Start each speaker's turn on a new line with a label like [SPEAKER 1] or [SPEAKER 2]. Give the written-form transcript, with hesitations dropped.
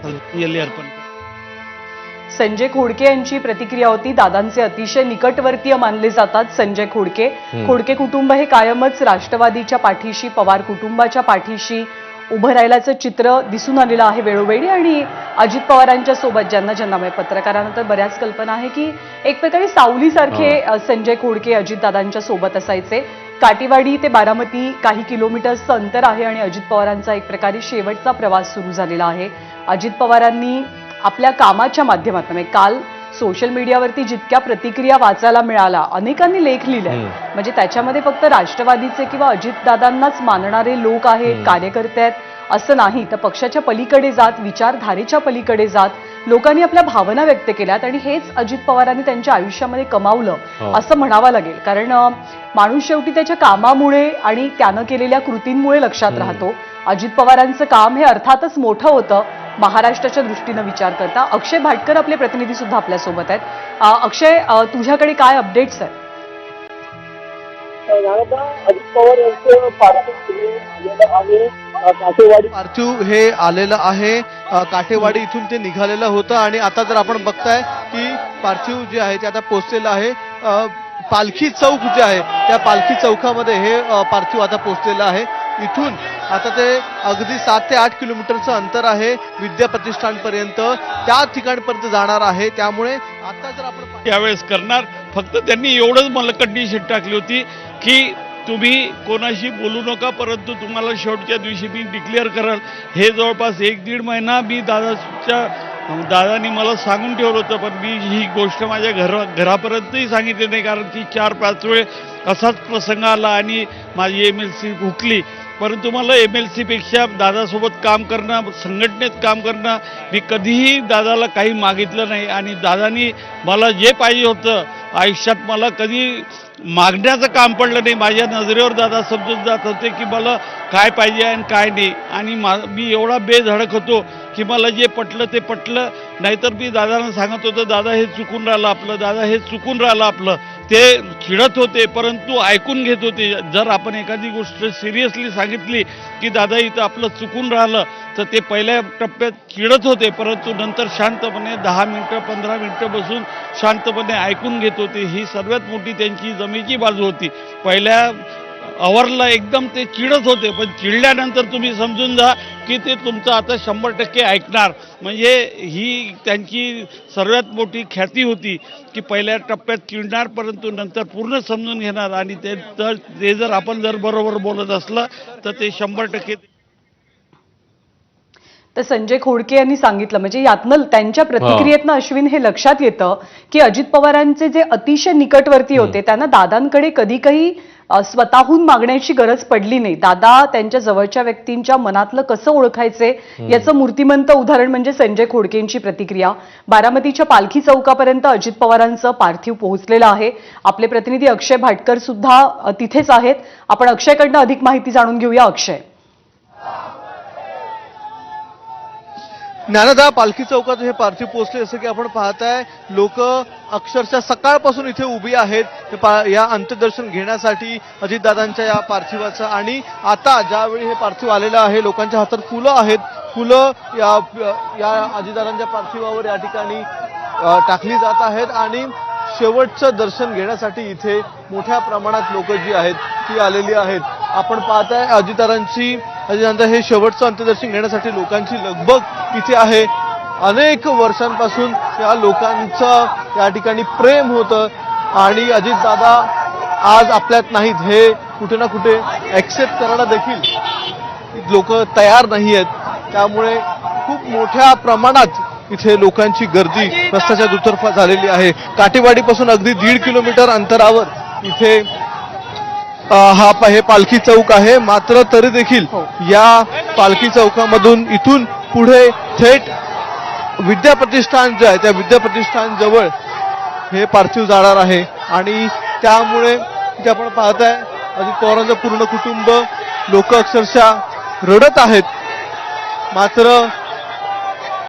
[SPEAKER 1] श्रद्धांजली अर्पण करतो।
[SPEAKER 2] संजय खोडके यांची प्रतिक्रिया होती। दादांचे अतिशय निकटवर्तीय मानले जातात संजय खोडके। खोडके कुटुंब हे कायमच राष्ट्रवादीच्या पाठीशी, पवार कुटुंबाच्या पाठीशी उभं राहिल्याचं चित्र दिसून आलेलं आहे वेळोवेळी। आणि अजित पवारांच्या सोबत ज्यांना पत्रकारांना तर बऱ्याच कल्पना आहे की एक प्रकारे सावलीसारखे संजय खोडके अजितदादांच्या सोबत असायचे। काटेवाडी ते बारामती काही किलोमीटर्सचं अंतर आहे आणि अजित पवारांचा एक प्रकारे शेवटचा प्रवास सुरू झालेला आहे। अजित पवारांनी आपल्या कामाच्या माध्यमातून काल सोशल मीडियावरती जितक्या प्रतिक्रिया वाचायला मिळाला, अनेकांनी लेख लिहिले, म्हणजे त्याच्यामध्ये फक्त राष्ट्रवादीचे किंवा अजितदादांनाच मानणारे लोक आहेत, कार्यकर्ते आहेत असं नाही, तर पक्षाच्या पलीकडे जात, विचारधारेच्या पलीकडे जात लोकांनी आपल्या भावना व्यक्त केल्यात। आणि हेच अजित पवारांनी त्यांच्या आयुष्यामध्ये कमावलं असं म्हणावं लागेल, कारण माणूस शेवटी त्याच्या कामामुळे आणि त्यानं केलेल्या कृतींमुळे लक्षात राहतो। अजित पवारांचं काम हे अर्थातच मोठं होतं महाराष्ट्राच्या दृष्टीनं विचार करता। अक्षय भाटकर आपले प्रतिनिधी सुद्धा आपल्या सोबत आहेत। अक्षय, तुझ्याकडे काय अपडेट्स आहेत?
[SPEAKER 3] अजित पवार यांचं पार्थिव हे आलेलं आहे काठेवाडी इथून ते निघालेलं होतं आणि आता जर आपण बघताय की पार्थिव जे आहे ते आता पोहोचलेलं आहे। पालखी चौक जे आहे त्या पालखी चौकामध्ये हे पार्थिव आता पोहोचलेलं आहे। इथून आता ते अगदी 7 ते 8 किलोमीटरचं अंतर आहे विद्या प्रतिष्ठानपर्यंत, त्या ठिकाणपर्यंत जाणार आहे। त्यामुळे आता जर आपण
[SPEAKER 1] त्यावेळेस करणार, फक्त त्यांनी एवढंच मला कंडिशन टाकली होती की तुम्ही कोणाशी बोलू नका, परंतु तुम्हाला शेवटच्या दिवशी मी डिक्लेअर कराल। हे जवळपास 1-1.5 महिना मी दादानी मला सांगून ठेवलं होतं, पण मी ही गोष्ट माझ्या घरापर्यंतही सांगितली नाही, कारण की 4-5 वेळ असाच प्रसंग आला आणि माझी MLC हुकली। परंतु मला MLC पेक्षा दादासोबत काम करणं, संघटनेत काम करणं, मी कधीही दादाला काही मागितलं नाही आणि दादानी मला जे पाहिजे होतं आयुष्यात मला कधी मागण्याचं काम पडलं नाही। माझ्या नजरेवर दादा समजून जात होते की मला काय पाहिजे आणि काय नाही, आणि मी एवढा बेधडक होतो की मला जे पटलं ते पटलं, नाहीतर मी दादांना सांगत होतो दादा हे चुकून राहिलं आपलं, दादा हे चुकून राहिलं आपलं। ते चिडत होते परंतु ऐकून घेत होते। जर आपण एखादी गोष्ट सिरियसली सांगितली की दादा इथं आपलं चुकून राहिलं तर ते पहिल्या टप्प्यात चिडत होते, परंतु नंतर शांतपणे 10 मिनिटं 15 मिनिटं बसून शांतपणे ऐकून घेत होते। ही सर्वात मोठी त्यांची जमेची बाजू होती। पहिल्या अवरला एकदम ते चिडत होते, पण चिडल्यानंतर तुम्ही समजून जा की ते तुमचं आता 100% ऐकणार। म्हणजे ही त्यांची सर्वात मोठी ख्याती होती की पहिल्या टप्प्यात चिडणार परंतु नंतर पूर्ण समजून घेणार, आणि ते जर आपण बरोबर बोलत असलं तर ते 100%।
[SPEAKER 2] तर संजय खोडके यांनी सांगितलं, म्हणजे यातनं त्यांच्या प्रतिक्रियेतनं अश्विन हे लक्षात येतं की अजित पवारांचे जे अतिशय निकटवर्ती होते त्यांना दादांकडे कधी काही स्वतःहून मागण्याची गरज पडली नाही। दादा त्यांच्या जवळच्या व्यक्तींच्या मनातलं कसं ओळखायचे याचं मूर्तिमंत उदाहरण म्हणजे संजय खोडकेंची प्रतिक्रिया। बारामतीच्या पालखी चौकापर्यंत अजित पवारांचं पार्थिव पोहोचलेलं आहे। आपले प्रतिनिधी अक्षय भाटकर सुद्धा तिथेच आहेत। आपण अक्षयकडनं अधिक माहिती जाणून घेऊया। अक्षय,
[SPEAKER 3] ज्ञानदा, पालखी चौकात हे पार्थिव पोहोचले, जसं की आपण पाहताय लोक अक्षरशः सकाळपासून इथे उभी आहेत या अंत्यदर्शन घेण्यासाठी अजितदादांच्या या पार्थिवाचं। आणि आता ज्यावेळी हे पार्थिव आलेलं आहे लोकांच्या हातात फुलं आहेत, फुलं या अजितदादांच्या पार्थिवावर या ठिकाणी टाकली जात आहेत आणि शेवटचं दर्शन घेण्यासाठी इथे मोठ्या प्रमाणात लोक जी आहेत ती आलेली आहेत। आपण पाहताय अजितदादांचं हे शेवटचं अंत्यदर्शन घेण्यासाठी लोकांची लगबग इथे आहे। अनेक वर्षांपासून या लोकांचं या ठिकाणी प्रेम होतं आणि अजितदादा आज आपल्यात नाहीत हे कुठे ना कुठे ऍक्सेप्ट करायला देखील लोक तयार नाही आहेत। त्यामुळे खूप मोठ्या प्रमाणात इथे लोकांची गर्दी रस्त्याच्या दुतर्फा झालेली आहे। काटेवाडीपासून अगदी 1.5 किलोमीटर अंतरावर इथे हे पालखी चौक आहे, मात्र तरी देखील या पालखी चौकामधून इथून पुढे थेट विद्या प्रतिष्ठान जे आहे त्या विद्या प्रतिष्ठान जवळ हे पार्थिव जाणार आहे। आणि त्यामुळे जे आपण पाहताय अजित पवारांचं पूर्ण कुटुंब, लोक अक्षरशः रडत आहेत। मात्र